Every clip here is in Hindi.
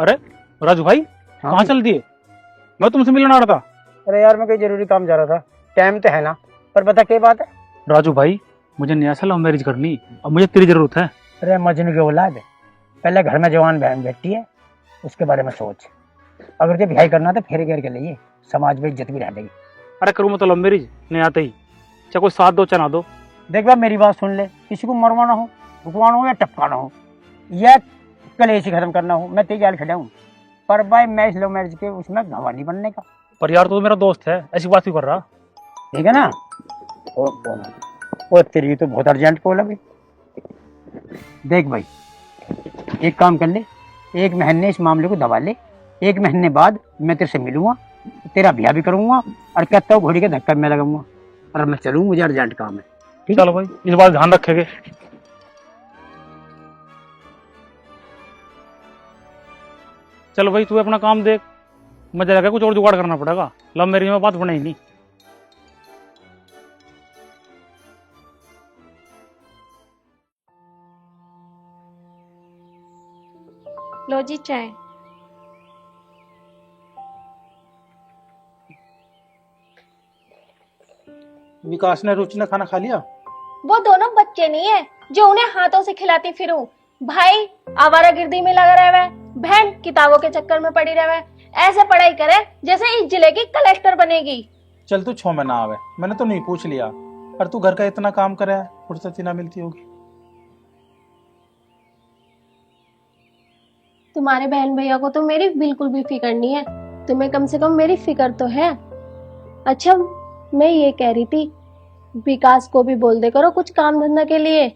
अरे राजू भाई, हाँ कहाँ चल दिए? मैं तुमसे मिलने आ रहा था। अरे यार मैं कोई जरूरी काम जा रहा था। टाइम तो है ना, पर बता क्या बात है। राजू भाई, मुझे नया सा लव मैरिज करनी, अब मुझे तेरी जरूरत है। अरे मजनू की औलाद है, पहले घर में जवान बहन बैठती है, उसके बारे में सोच। अगर तुझे ब्याह करना तो फेरे घेर के लिए, समाज में इज्जत भी रह देगी। अरे करूँ मैं तो लव मैरिज, नहीं आते ही। चाहे कोई साथ दो चाहे ना दो। देख बात मेरी बात सुन ले, किसी को मरवाना हो, रुकवाना हो या टपकाना हो या कलेश ही खत्म करना हो, मैं तेरी जाल खड़ा हूँ। पर भाई मैं इस लव मैरिज के उसमें गवाह नहीं बनने का। पर यार तो मेरा दोस्त है, ऐसी बात क्यों कर रहा? ठीक है ना। वो तेरी तो बहुत अर्जेंट कॉल है भाई। देख भाई, एक काम कर ले, एक महीने इस मामले को दबा ले। एक महीने बाद मैं तेरे से मिलूंगा, तेरा ब्याह भी करूंगा और कहता हूँ घोड़ी के धक्का में लगाऊंगा और मैं चलूँ, मुझे अर्जेंट काम है। ठीक है? चलो भाई, इस बात ध्यान रखेंगे। चलो भाई, तू अपना काम देख, मुझे लगा कुछ और जुगाड़ करना पड़ेगा। लव मैरिज में बात बने ही नहीं। लो जी चाय। विकास ने रुचि ने खाना खा लिया? वो दोनों बच्चे नहीं है जो उन्हें हाथों से खिलाती फिरूं। भाई आवारागर्दी में लगा रहा है, बहन किताबों के चक्कर में पड़ी रहे, ऐसे पढ़ाई करे जैसे इस जिले की कलेक्टर बनेगी। चल तू 6 महीना आवे, मैंने तो नहीं पूछ लिया। पर तू घर का इतना काम करे है, फुर्सत ही ना मिलती होगी। तुम्हारे बहन भैया को तो मेरी बिल्कुल भी फिक्र नहीं है, तुम्हें कम से कम मेरी फिक्र तो है। अच्छा मैं ये कह रही थी, विकास को भी बोल दे करो कुछ काम धंधा के लिए।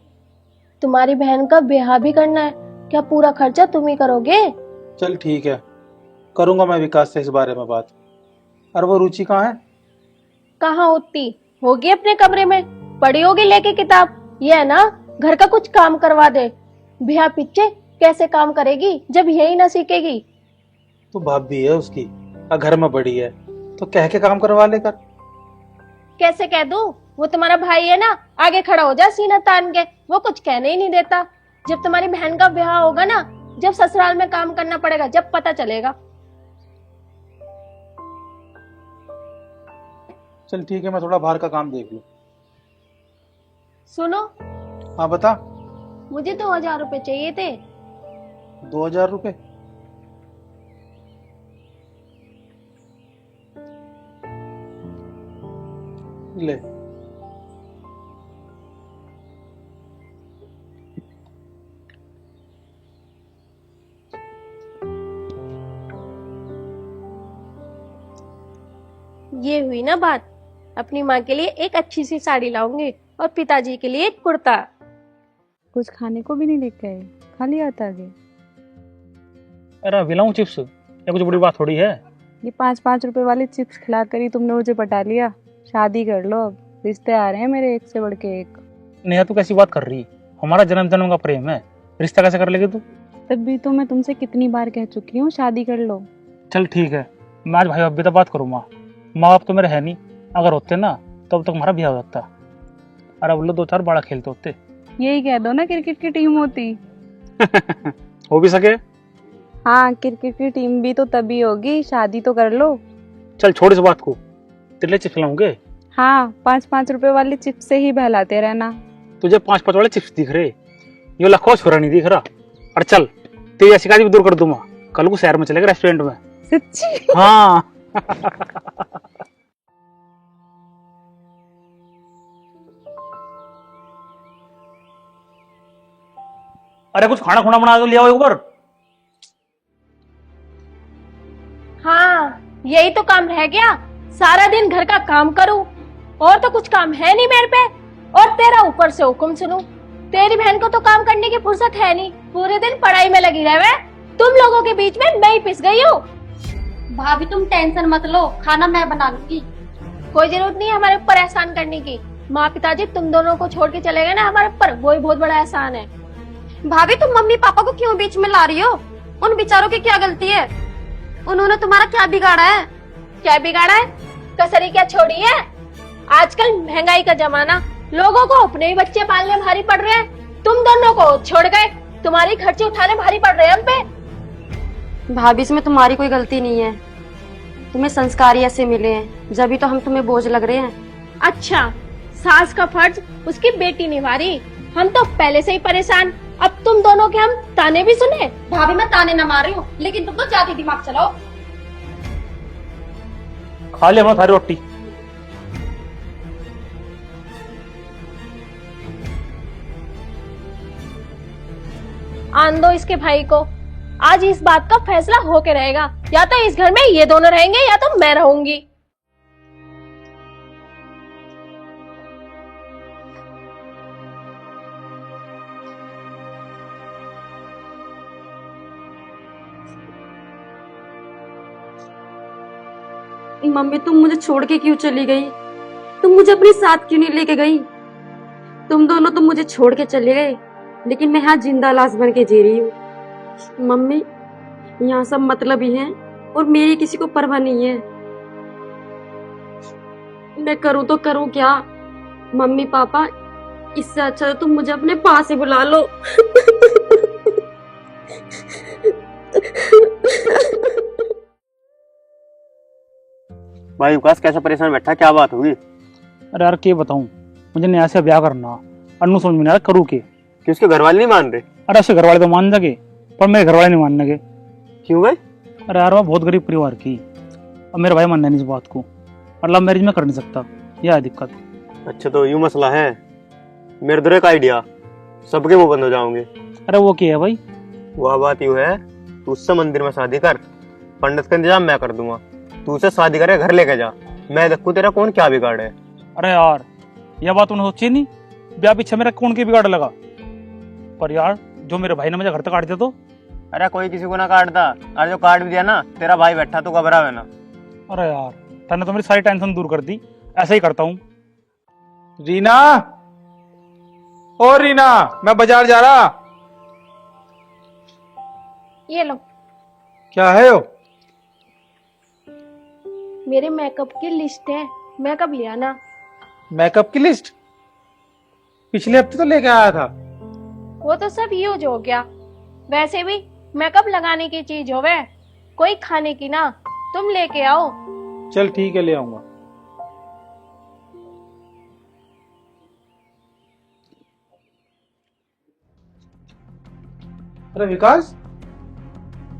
तुम्हारी बहन का ब्याह भी करना है, क्या पूरा खर्चा तुम ही करोगे? चल ठीक है, करूंगा मैं विकास से इस बारे में बात। और वो रुचि कहाँ है? कहाँ होती होगी, अपने कमरे में पड़ी होगी लेके किताब। ये है ना, घर का कुछ काम करवा दे। ब्याह पीछे कैसे काम करेगी जब यही ना सीखेगी। तो भाभी है उसकी, और घर में बड़ी है, तो कह के काम करवा ले कर। कैसे कह दूं? वो तुम्हारा भाई है ना, आगे खड़ा हो जा सीना तान के, वो कुछ कहने ही नहीं देता। जब तुम्हारी बहन का ब्याह होगा ना, जब ससुराल में काम करना पड़ेगा, जब पता चलेगा। चल ठीक है, मैं थोड़ा बाहर का काम देख लूं। सुनो, हाँ बता। मुझे 2000 रुपए चाहिए थे। 2000 रुपए? ले। ये हुई ना बात। अपनी माँ के लिए एक अच्छी सी साड़ी लाऊंगी और पिताजी के लिए एक कुर्ता। कुछ खाने को भी नहीं लेके आए, खा लिया था आगे। अरे अभी चिप्स, ये कुछ बड़ी बात थोड़ी है। ये 5-5 रुपए वाले चिप्स खिलाकर ही तुमने मुझे पटा लिया। शादी कर लो, अब रिश्ते आ रहे हैं मेरे एक से बढ़ के एक। नेहा तू कैसी बात कर रही? हमारा जन्म जन्म का प्रेम है, रिश्ता कैसे कर लेगी तू? तब भी तो मैं तुमसे कितनी बार कह चुकी हूँ शादी कर लो। चल ठीक है, मैं आज भाई अभी तो बात करूँ। माँ बाप तो मेरे है नहीं, अगर होते ना तब तक हमारा ब्याह हो जाता। अरे अब लोग 2-4 बड़ा खेलते होते। यही कह दो ना क्रिकेट की टीम होती। हो भी सके। हाँ, क्रिकेट की टीम भी तो तभी होगी, शादी तो कर लो। चल छोड़ इस बात को, तेरे लिए चिप्स लाऊंगे। हाँ, 5-5 रुपए वाले चिप्स से ही बहलाते रहना। तुझे 5-5 वाले चिप्स दिख रहे, ये लखो छोरा नहीं दिख रहा। और चल तेरी शिकायत भी दूर कर दूंगा, कल को शहर में चलेगा रेस्टोरेंट में। सच्ची? हाँ। अरे कुछ खाना खुना बना दो, ले आओ एक बार। हाँ यही तो काम रह गया, सारा दिन घर का काम करूं और तो कुछ काम है नहीं मेरे पे, और तेरा ऊपर से हुक्म सुनूं। तेरी बहन को तो काम करने की फुर्सत है नहीं, पूरे दिन पढ़ाई में लगी रहे। तुम लोगों के बीच में मैं ही पिस गई हूँ। भाभी तुम टेंशन मत लो, खाना मैं बना लूंगी। कोई जरूरत नहीं है हमारे ऊपर एहसान करने की। माँ पिताजी तुम दोनों को छोड़ के चले गए ना हमारे ऊपर, वही बहुत बड़ा एहसान है। भाभी तुम मम्मी पापा को क्यों बीच में ला रही हो? उन बेचारों की क्या गलती है? उन्होंने तुम्हारा क्या बिगाड़ा है? क्या बिगाड़ा है? कसरी क्या छोड़ी है? आजकल महंगाई का जमाना, लोगों को अपने ही बच्चे पालने भारी पड़ रहे हैं, तुम दोनों को छोड़ गए, तुम्हारी खर्चे उठाने भारी पड़ रहे हैं हम पे। भाभी इसमें तुम्हारी कोई गलती नहीं है, तुम्हें संस्कार ही ऐसे मिले हैं, जब तो हम तुम्हें बोझ लग रहे हैं। अच्छा, सास का फर्ज उसकी बेटी निभा रही, हम तो पहले से ही परेशान, अब तुम दोनों के हम ताने भी सुने। भाभी मैं ताने न मार रही हूँ, लेकिन तुम तो ज्यादा दिमाग चलाओ। खा ले अपना सारी रोटी। आन दो इसके भाई को, आज इस बात का फैसला होके रहेगा, या तो इस घर में ये दोनों रहेंगे या तो मैं रहूंगी। मम्मी तुम मुझे छोड़ के क्यों चली गई? तुम मुझे अपने साथ क्यों नहीं लेके गई? तुम दोनों तो मुझे छोड़ के चले गए, लेकिन मैं यहाँ जिंदा लाश बन के जी रही हूँ। मम्मी यहाँ सब मतलब ही है और मेरी किसी को परवाह नहीं है। मैं करूँ तो करूँ क्या? मम्मी पापा, इससे अच्छा तो तुम मुझे अपने पास ही बुला लो। भाई विकास कैसा परेशान बैठा, क्या बात होगी? अरे यार क्या बताऊं, मुझे नया से ब्याह करना, अन्नू समझ में नहीं आ रहा करूँ के। कि उसके घर वाले नहीं मान रहे? अरे ऐसे घर वाले तो मान सके, पर मेरे घर वाले नहीं मानने के। क्यों भाई? अरे यार वो बहुत गरीब परिवार की, अब मेरा भाई मानना नहीं इस बात को, और लव मैरिज में कर नहीं सकता, यह है दिक्कत। अच्छा तो यूं मसला है। मेरे दर एक आइडिया, सबके मुंह बंद हो जाओगे। अरे वो क्या है भाई? वह बात यूं है, तू उससे मंदिर में शादी कर, पंडित का इंतजाम मैं कर दूंगा, तू उसे शादी करे घर लेके जा, मैं देखूं तेरा कौन क्या बिगाड़ है। अरे यार यह बात तूने सोची नहीं, ब्याह पीछे मेरा कौन के बिगाड़ लगा? पर यार जो मेरे भाई ने मुझे घर तक काट दिया तो। अरे कोई किसी को ना काटता, और जो काट भी दिया ना, तेरा भाई बैठा, तू घबरावे ना। अरे यार तूने तो मेरी सारी टेंशन दूर कर दी, ऐसा ही करता हूँ। रीना, ओ रीना, मैं बाजार जा रहा। ये लो, क्या है वो? मेरे मेकअप की लिस्ट है, मेकअप लिया ना। मेकअप की लिस्ट? पिछले हफ्ते तो लेके आया था। वो तो सब यूज हो गया, वैसे भी मेकअप लगाने की चीज होवे, कोई खाने की ना, तुम लेके आओ। चल ठीक है, ले आऊंगा। अरे विकास,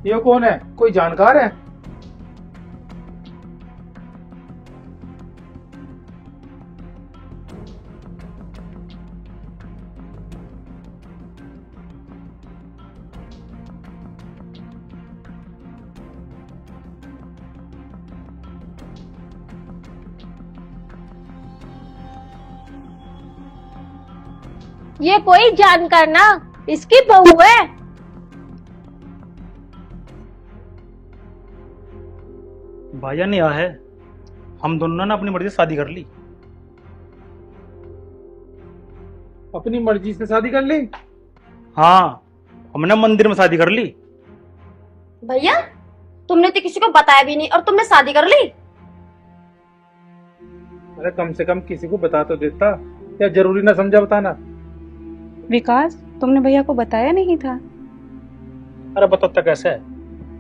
ये कौन है? कोई जानकार है? ये कोई जानकार ना, इसकी बहू है। भाईया ने आया है, हम दोनों ने अपनी मर्जी से शादी कर ली। अपनी मर्जी से शादी कर ली? हाँ, हमने मंदिर में शादी कर ली। भैया तुमने तो किसी को बताया भी नहीं और तुमने शादी कर ली? अरे कम से कम किसी को बता तो देता, या जरूरी ना समझा बताना। विकास, तुमने भैया को बताया नहीं था? अरे बताता कैसे है,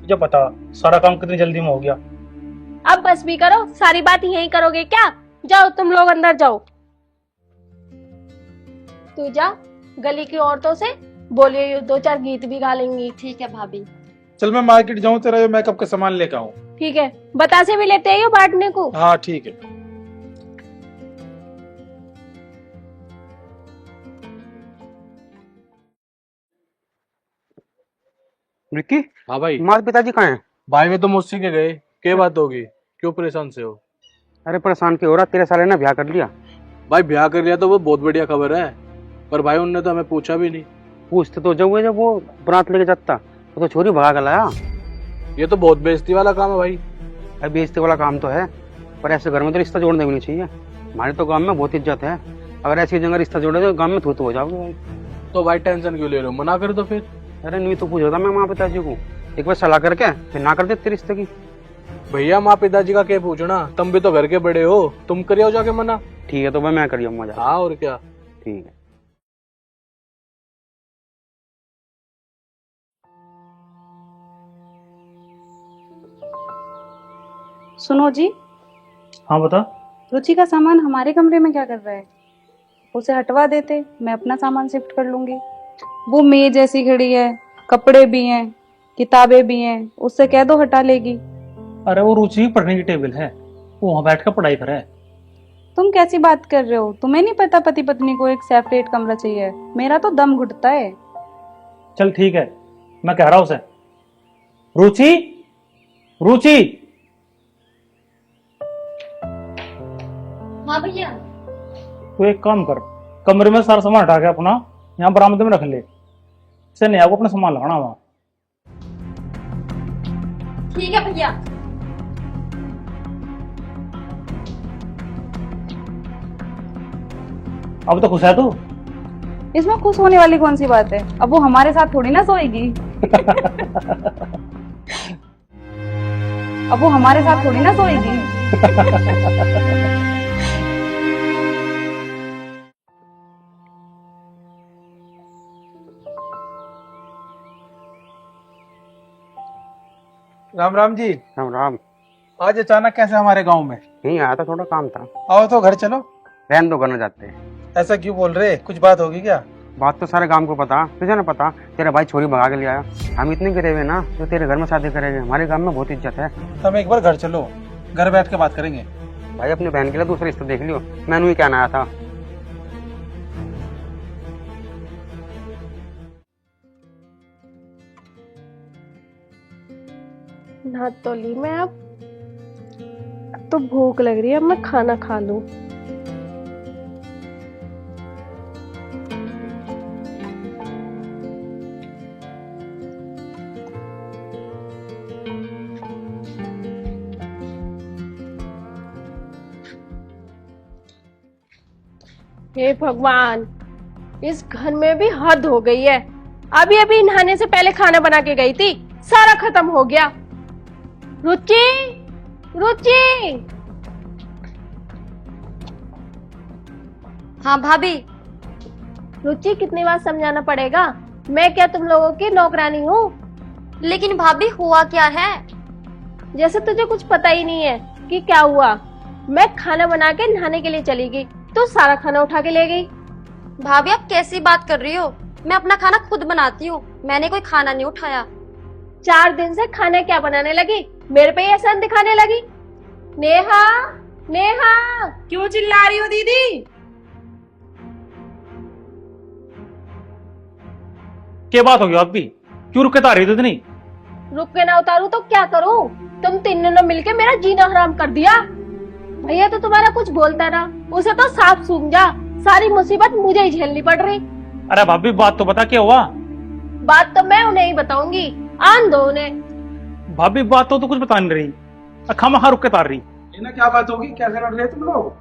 तुझे पता सारा काम कितनी जल्दी में हो गया। अब बस भी करो, सारी बात यही करोगे क्या? जाओ तुम लोग अंदर जाओ। तू जा, गली की औरतों से बोलिए, दो चार गीत भी गा लेंगी। ठीक है भाभी। चल मैं मार्केट जाऊं, तेरा ये मेकअप का सामान लेकर आऊं। ठीक है, बतासे भी लेते आइयो बांटने को। हाँ ठीक है। विक्की, हाँ भाई। तुम्हारे पिताजी कहाँ हैं? भाई वे तो मुझसे के गए, क्या बात होगी, क्यों परेशान से हो? अरे परेशान क्यों हो रहा, तेरे साले ने ब्याह कर लिया। भाई ब्याह कर लिया तो वो बहुत बढ़िया खबर है, पर भाई उनने तो हमें पूछा भी नहीं। पूछते तो जब वो बरात लेके जाता, वो तो छोरी भगा कर लाया। ये तो बहुत बेइज्जती वाला काम है भाई। अरे बेइज्जती वाला काम तो है, पर ऐसे घर में तो रिश्ता जोड़ने भी नहीं चाहिए। हमारे तो गांव में बहुत इज्जत है, अगर ऐसी जगह रिश्ता जोड़े तो गांव में थू हो जाओगे भाई। तो भाई टेंशन क्यों ले रहे हो, मना कर दो फिर। अरे नहीं तो पूछ रहा था मैं माँ पिताजी को, एक बार सलाह करके फिर ना कर देते रिश्ते की। भैया माँ पिताजी का क्या पूछना, तुम भी तो घर के बड़े हो, तुम करियो जाके मना। ठीक है तो भाई मैं करिए मजा। हाँ और क्या। ठीक है। सुनो जी, हाँ बता। रुचि का सामान हमारे कमरे में क्या कर रहा है? उसे हटवा देते, मैं अपना सामान शिफ्ट कर लूंगी। वो मेज ऐसी खड़ी है, कपड़े भी हैं, किताबें भी हैं, उससे कह दो हटा लेगी। अरे वो रुचि की पढ़ने की टेबल है, वो वहाँ बैठ कर पढ़ाई करे। तुम कैसी बात कर रहे हो? तुम्हें नहीं पता पति पत्नी को एक सेपरेट कमरा चाहिए? मेरा तो दम घुटता है। चल ठीक है, मैं कह रहा हूँ उसे। रुचि, रुचि, हाँ भैया। तू एक काम कर, कमरे में सारा सामान हटा के अपना यहाँ बरामदे में रख ले। इसे नहीं आपको अपना सामान लगाना वहाँ। ठीक है भैया। अब तो खुश है तू? इसमें खुश होने वाली कौन सी बात है? अब वो हमारे साथ थोड़ी ना सोएगी। अब वो हमारे साथ थोड़ी ना सोएगी। राम राम जी। राम राम। आज अचानक कैसे हमारे गांव में? नहीं आया था, थोड़ा काम था। आओ तो घर चलो। रहने दो, करना चाहते हैं। ऐसा क्यों बोल रहे, कुछ बात होगी क्या? बात तो सारे गांव को पता, तुझे ना पता? तेरा भाई छोरी भगा के ले आया। हम इतने गिरे हुए ना, जो तेरे घर में शादी करेंगे। हमारे गांव में बहुत इज्जत है। तुम एक बार घर चलो, घर बैठ के बात करेंगे। भाई अपनी बहन के लिए दूसरा रिश्ता देख लियो। मैंने ही कहना आया था। नहा तो ली मैं, अब तो भूख लग रही है, अब मैं खाना खा लूं। हे भगवान, इस घर में भी हद हो गई है। अभी अभी नहाने से पहले खाना बना के गई थी, सारा खत्म हो गया। रुचि, रुचि। हाँ भाभी। रुचि, कितनी बार समझाना पड़ेगा? मैं क्या तुम लोगों की नौकरानी हूँ? लेकिन भाभी हुआ क्या है? जैसे तुझे कुछ पता ही नहीं है कि क्या हुआ। मैं खाना बना के नहाने के लिए चली गई, तो सारा खाना उठा के ले गई। भाभी आप कैसी बात कर रही हो? मैं अपना खाना खुद बनाती हूँ, मैंने कोई खाना नहीं उठाया। 4 दिन से खाना क्या बनाने लगी, मेरे पे एहसान दिखाने लगी। नेहा, नेहा। क्यों चिल्ला रही हो दीदी? क्या बात होगी आप भी? क्यों रुके तारी इतनी? रुक के ना उतारू तो क्या करूं? तुम तीनों ने मिलके मेरा जीना हराम कर दिया। भैया तो तुम्हारा कुछ बोलता ना, उसे तो साफ सूंघ जा। सारी मुसीबत मुझे ही झेलनी पड़ रही। अरे भाभी बात तो बता, क्या हुआ? बात तो मैं उन्हें ही बताऊंगी, आन दो उन्हें। भाभी बात तो कुछ बता नहीं रही, खामखा रुक के तार रही। इन्हें क्या बात होगी, कैसे लड़ रहे तुम लोग?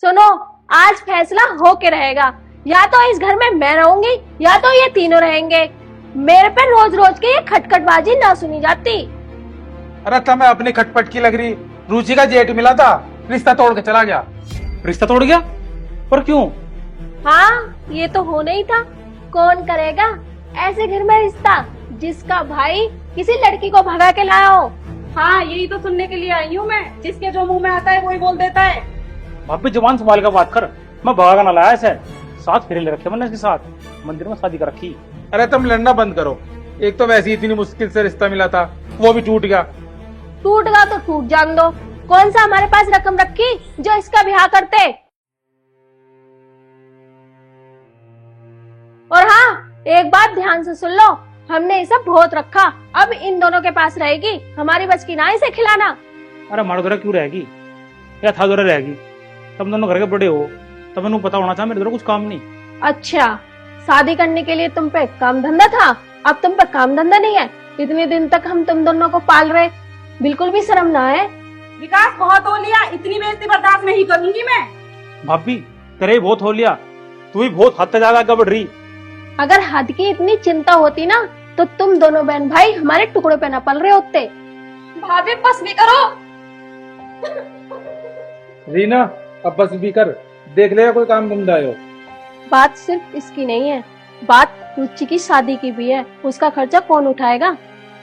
सुनो, आज फैसला हो के रहेगा। या तो इस घर में मैं रहूंगी, या तो ये तीनों रहेंगे। मेरे पे रोज रोज की ये खटखटबाजी ना सुनी जाती। अरे तुम्हें अपनी खटपट की लग रही। रुचि का जेठ मिला था, रिश्ता तोड़ के चला गया। रिश्ता तोड़ गया? पर क्यों? हाँ, ये तो होना ही था। कौन करेगा ऐसे घर में रिश्ता जिसका भाई किसी लड़की को भगा के लाया हो? हाँ, यही तो सुनने के लिए आई हूँ मैं। जिसके जो मुंह में आता है वही बोल देता है। भाभी जुबान संभाल कर बात कर। मैं भगा ना लाया इसे, साथ फेरे ले रखे मैंने इसके साथ, मंदिर में शादी कर रखी। अरे तुम लड़ना बंद करो। एक तो वैसे ही इतनी मुश्किल से रिश्ता मिला था, वो भी टूट गया। टूट गया तो टूट जान दो। कौन सा हमारे पास रकम रखी जो इसका ब्याह करते? और हाँ, एक बात ध्यान से सुन लो, हमने इसे बहुत रखा, अब इन दोनों के पास रहेगी। हमारी बच की ना इसे खिलाना। अरे हमारे द्वारा क्यों रहेगी, या था द्वारा रहेगी? तुम दोनों घर के बड़े हो, तब मैंने पता होना चाहिए मेरे द्वारा कुछ काम नहीं। अच्छा, शादी करने के लिए तुम पे काम धंधा था, अब तुम पे काम धंधा नहीं है। इतने दिन तक हम तुम दोनों को पाल रहे, बिल्कुल भी शर्म ना है? विकास, बहुत हो लिया, इतनी बेइज्जती बर्दाश्त नहीं करूंगी मैं। भाभी तेरे ही बहुत हो लिया, तू ही बहुत हद तक ज्यादा आगे बढ़ रही। अगर हद की इतनी चिंता होती ना, तो तुम दोनों बहन भाई हमारे टुकड़े पे न पल रहे होते। भाभी बस भी करो। रीना, अब बस भी कर, देख ले कोई काम धंधा हो। बात सिर्फ इसकी नहीं है, बात रुचि की शादी की भी है। उसका खर्चा कौन उठाएगा?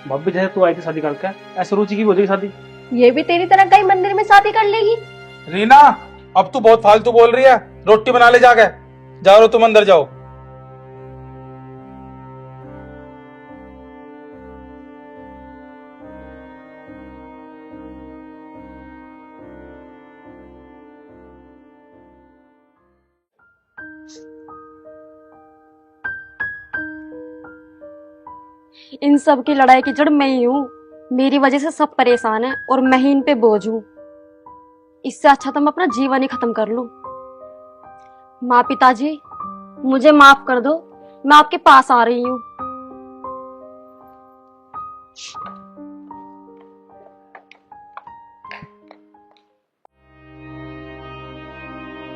भाभी जैसे तू आई थी शादी करके, ऐसे रुचि की हो जाएगी शादी? ये भी तेरी तरह कहीं मंदिर में शादी कर लेगी। रीना, अब तू बहुत फालतू बोल रही है। रोटी बना ले जाके। जाओ रो, तुम अंदर जाओ। इन सब की लड़ाई की जड़ मैं ही हूँ। मेरी वजह से सब परेशान है और मैं ही इन पे बोझ हूँ। इससे अच्छा तो मैं अपना जीवन ही खत्म कर लूं। माँ पिताजी, मुझे माफ कर दो, मैं आपके पास आ रही हूँ।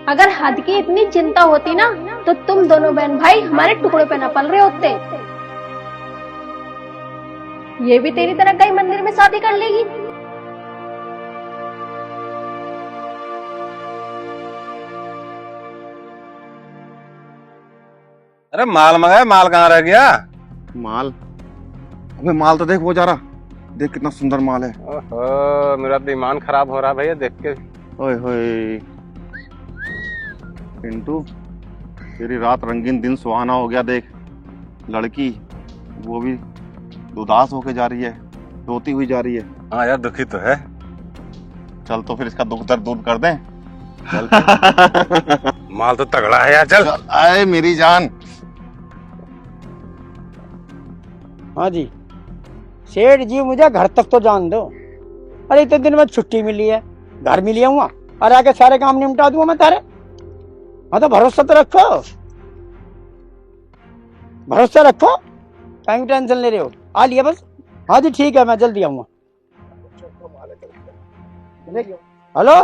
अगर हद की इतनी चिंता होती ना तो तुम दोनों बहन भाई हमारे टुकड़े पे न पल रहे होते। ये भी तेरी तरह कहीं मंदिर में शादी कर लेगी। अरे माल मंगाया, माल कहाँ रह गया? माल? अबे माल तो देख, वो जा रहा। देख कितना सुंदर माल है। ओहो, मेरा तो ईमान खराब हो रहा भैया देख के। ओए होए पिंटू, तेरी रात रंगीन दिन सुहाना हो गया। देख लड़की, वो भी उदास होके जा रही है, रोती हुई जा रही है। हाँ यार, दुखी तो है। चल तो फिर इसका दुख दर्द दूर कर दें। चल माल तो तगड़ा है यार। चल आए मेरी जान। हाँ जी सेठ जी, मुझे घर तक तो जान दो। अरे इतने दिन में छुट्टी मिली है, घर मिली हूँ और आके सारे काम निपटा दूंगा मैं तारे। हाँ तो भरोसा तो रखो, भरोसा रखो। कहीं टेंशन ले रहे हो? आ लिया बस। हाँ जी ठीक है, मैं जल्दी आऊंगा। हेलो,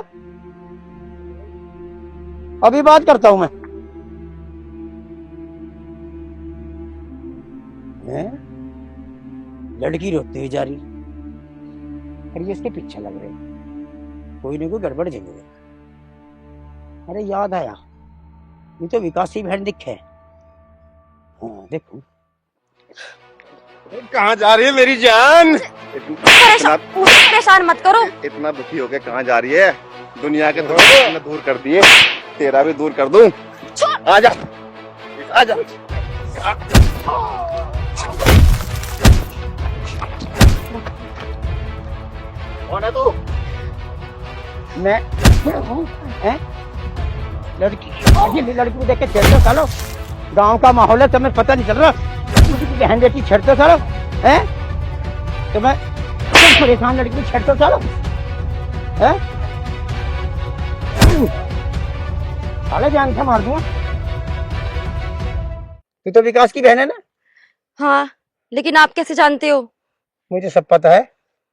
अभी बात करता हूं मैं। लड़की रोती हुई जा रही, अरे इसके पीछे लग रहे, कोई ना कोई गड़बड़ जरूर है। अरे याद आया, ये तो विकास की बहन दिखे। हाँ देखो। कहाँ जा रही है मेरी जान? परेशान मत करो। इतना दुखी होके कहाँ जा रही है? दुनिया के दुख मैंने दूर कर दिए, तेरा भी दूर कर दूं। आजा आजा। कौन है तू? मैं हूँ। लड़की को देख के छेड़ते सालो। गांव का माहौल है, तुम्हें पता नहीं चल रहा? मुझे बहन बेटी छेड़ते सालो हैं? तो मैं परेशान लड़की को छेड़ते सालो हैं? साले जान से मार दूंगा। तू तो विकास की बहन है ना? हाँ, लेकिन आप कैसे जानते हो? मुझे सब पता है,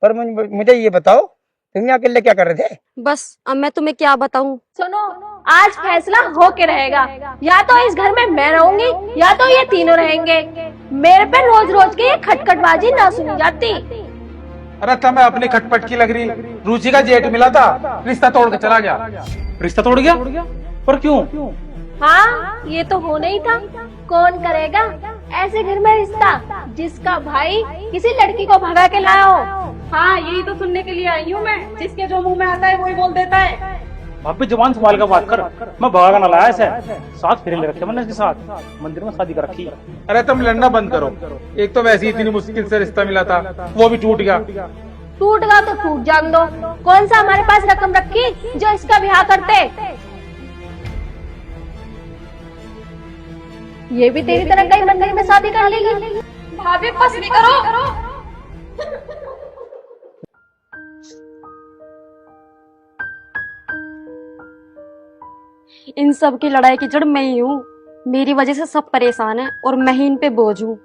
पर मुझे ये बताओ, तुम यहाँ अकेले क्या कर रहे थे? बस अब मैं तुम्हें क्या बताऊं। सुनो, आज फैसला हो के रहेगा। या तो इस घर में मैं रहूंगी या तो ये तीनों रहेंगे। मेरे पे रोज रोज की ये खटखटबाजी ना सुनी जाती। अरे तब मैं अपनी खटपट की लग रही। रुचि का जेठ मिला था, रिश्ता तोड़ के चला गया। रिश्ता तोड़ गया? पर क्यों? हाँ, ये तो होना ही था। कौन करेगा ऐसे घर में रिश्ता जिसका भाई किसी लड़की को भगा के लाया हो? हाँ, यही तो सुनने के लिए आई हूँ मैं। जिसके जो मुंह में आता है वही बोल देता है। भाभी जवान संभाल कर बात कर। मैं भगा ना लाया ऐसे। साथ फेरे ले रखे मैंने इसके साथ, मंदिर में शादी कर रखी। अरे तुम लड़ना बंद करो। एक तो वैसे ही इतनी मुश्किल से रिश्ता मिला था, वो भी टूट गया। टूट गया तो टूट जान दो। कौन सा हमारे पास रकम रखी जो इसका ब्याह करते? ये भी तेरी तरह कहीं मंदिर में शादी कर लेगी। भाभी बस भी करो। इन सब की लड़ाई की जड़ मैं ही हूँ। मेरी वजह से सब परेशान है और मैं ही इन पे बोझ हूँ।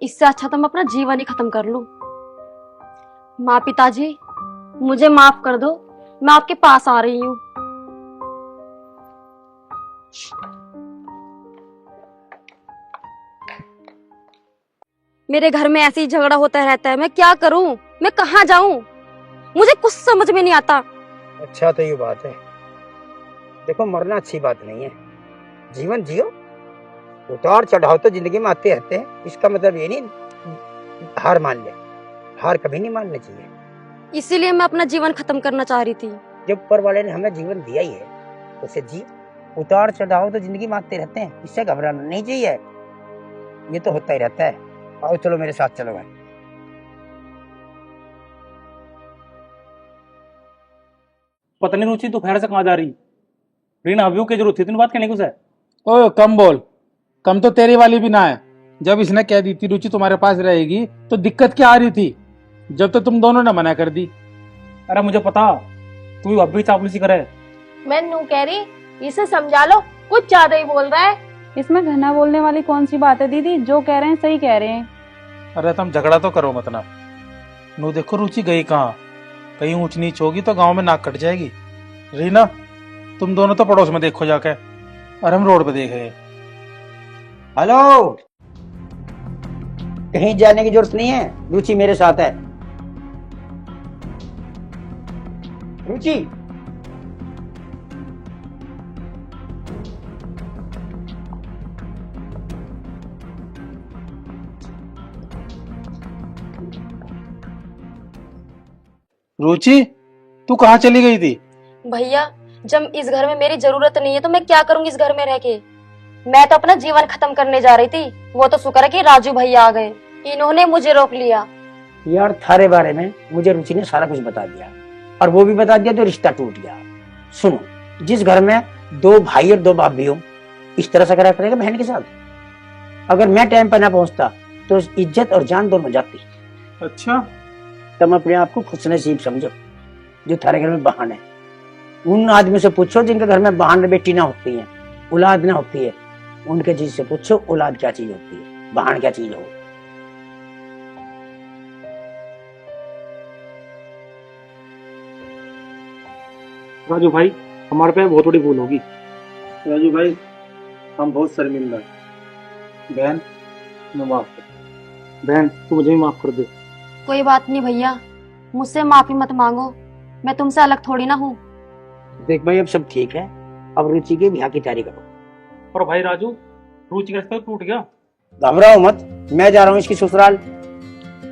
इससे अच्छा तो मैं अपना जीवन ही खत्म कर लूं। माँ पिताजी, मुझे माफ कर दो, मैं आपके पास आ रही हूँ। मेरे घर में ऐसे ही झगड़ा होता रहता है। मैं क्या करूं? मैं कहाँ जाऊं? मुझे कुछ समझ में नहीं आता। अच्छा तो ये बात है। देखो, मरना अच्छी बात नहीं है, जीवन जियो। उतार चढ़ाव तो जिंदगी में आते रहते हैं। इसका मतलब ये नहीं हार मान ले। हार कभी नहीं माननी चाहिए। इसीलिए मैं अपना जीवन खत्म करना चाह रही थी। जब ऊपर वाले ने हमें जीवन दिया ही है तो उसे जी। उतार चढ़ाव तो जिंदगी में आते रहते हैं, इससे घबराना नहीं चाहिए। ये तो होता ही रहता है। आओ चलो मेरे साथ चलो भाई। पता नहीं रुचि दोपहर से कहाँ जा रही। रीना अभी की जरूरत थी तुम बात करने को सर। ओ कम बोल, कम तो तेरी वाली भी ना है। जब इसने कह दी थी रुचि तुम्हारे पास रहेगी तो दिक्कत क्या आ रही थी, जब तो तुम दोनों ने मना कर दी। अरे मुझे पता तू अभी चापलूसी करे। मैं नू कह रही इसे समझा लो, कुछ ज्यादा ही बोल रहा है। इसमें घना बोलने वाली कौन सी बात है दीदी? जो कह रहे हैं सही कह रहे हैं। अरे तुम झगड़ा तो करो मत ना। नो देखो रुचि गई कहाँ, कहीं ऊंच नीच होगी तो गांव में नाक कट जाएगी। रीना तुम दोनों तो पड़ोस में देखो जाके, और हम रोड पे देख रहे हैं। हेलो, कहीं जाने की जरूरत नहीं है, रुचि मेरे साथ है। रुचि रुचि तू कहाँ चली गई थी? भैया जब इस घर में मेरी जरूरत नहीं है तो मैं क्या करूंगी इस घर में रह के? मैं तो अपना जीवन खत्म करने जा रही थी। वो तो शुक्र है कि राजू भैया आ गए, इन्होंने मुझे रोक लिया। यार थारे बारे में मुझे रुचि ने सारा कुछ बता दिया, और वो भी बता दिया तो रिश्ता टूट गया। सुनो, जिस घर में 2 भाई और 2 बाप भी हो, इस तरह से करा करेगा बहन के साथ। अगर मैं टाइम पर ना पहुंचता तो इज्जत और जान दोनों जाती। अच्छा, तुम अपने आप को खुशनसीब समझो जो थारे घर में बहन है। उन आदमी से पूछो जिनके घर में बहन बेटी ना होती है, औलाद ना होती है, उनके चीज से पूछो औलाद क्या चीज होती है, बहन क्या चीज हो। राजू भाई हमारे पे बहुत बड़ी भूल होगी। राजू भाई हम बहुत शर्मिंदा हैं। बहन मैं माफ कर। बहन तू मुझे भी माफ कर दे। कोई बात नहीं भैया, मुझसे माफी मत मांगो, मैं तुमसे अलग थोड़ी ना हूँ। देख भाई अब सब ठीक है, अब रुचि के ब्याह की तैयारी करो। और भाई राजू रुचि का रिश्ता टूट गया। घबराओ मत, मैं जा रहा हूँ इसकी ससुराल,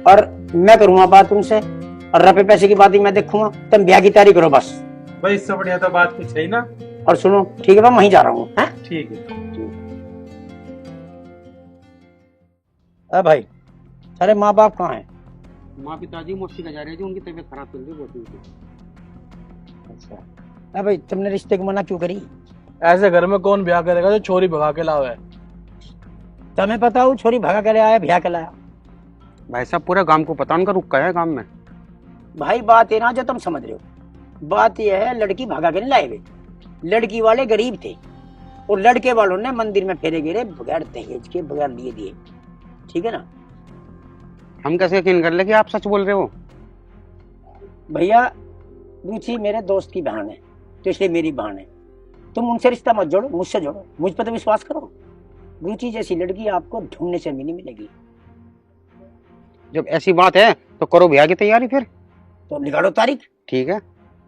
और मैं करूंगा बात उनसे, और रुपए पैसे की बात ही मैं देखूंगा। तुम ब्याह की तैयारी करो बस। भाई इससे बढ़िया तो बात कुछ है ही ना। और सुनो ठीक है, मैं वहीं जा रहा हूँ। ठीक है। भाई सारे माँ बाप कहाँ हैं? माँ पिताजी मौसी का जा रहे थे, उनकी तबीयत खराब चल रही बहुत। अच्छा भाई, तुमने रिश्ते को मना क्यों करी? ऐसे घर में कौन ब्याह करेगा जो छोरी भगा के लावे है? तुम्हें पता हो छोरी भगा के ले आया, ब्याह के लाया। भाई साहब पूरे गांव को पता, उनका रुक है गांव में। भाई बात है ना जो तुम समझ रहे हो, बात यह है लड़की भगा के नहीं लाए हुए। लड़की वाले गरीब थे और लड़के वालों ने मंदिर में फेरे गिरे बगैर दहेज के, बगैर लिए दिए। ठीक है ना? हम कैसे यकीन कर ले कि आप सच बोल रहे हो? भैया रुचि मेरे दोस्त की बहन है तो इसलिए मेरी बहन है। तुम उनसे रिश्ता मत जोड़ो, मुझसे जोड़ो, मुझ पर तो विश्वास करो। रुचि जैसी लड़की आपको ढूंढने से भी नहीं मिलेगी। जब ऐसी बात है तो करो ब्याह की तैयारी फिर। तो निकालो तारीख। ठीक है,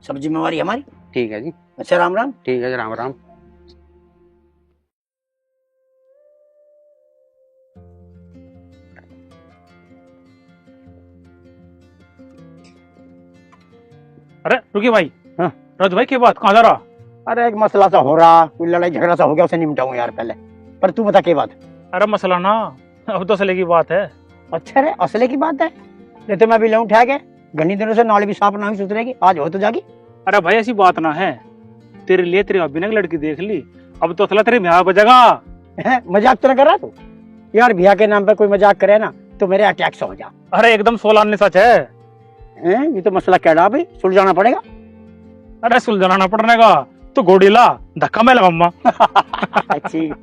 सब जिम्मेवारी हमारी। ठीक है जी। अच्छा राम राम। ठीक है, राम राम। अरे रुकी भाई। हाँ? राजू भाई की बात कहाँ जा रहा? अरे एक मसला सा हो रहा, कोई लड़ाई झगड़ा सा हो गया, उसे निपटाऊं यार पहले। पर तू बता क्या बात? अरे मसला ना अब तो असले की बात है। अच्छा रे, असले की बात है? ये तो मैं भी लूं उठा के, घनी दिनों से नाली भी साफ ना हुई सुधरेगी, आज हो तो जागी। अरे भाई ऐसी बात ना है, तेरे लिए तेरी अभी ने लड़की देख ली, अब तो असला तेरे ब्याह बजेगा। मजाक तो ना कर रहा तू? यार ब्याह के नाम पर कोई मजाक करे ना तो मेरे अटैक से हो जा। अरे एकदम 16 अन्य सच है। ये तो मसला क्या रहा भाई, सुलझाना पड़ेगा। अरे सुलझाना पड़ने का तो गोड़ी ला, धक्का मैं लगाऊंगा। ठीक।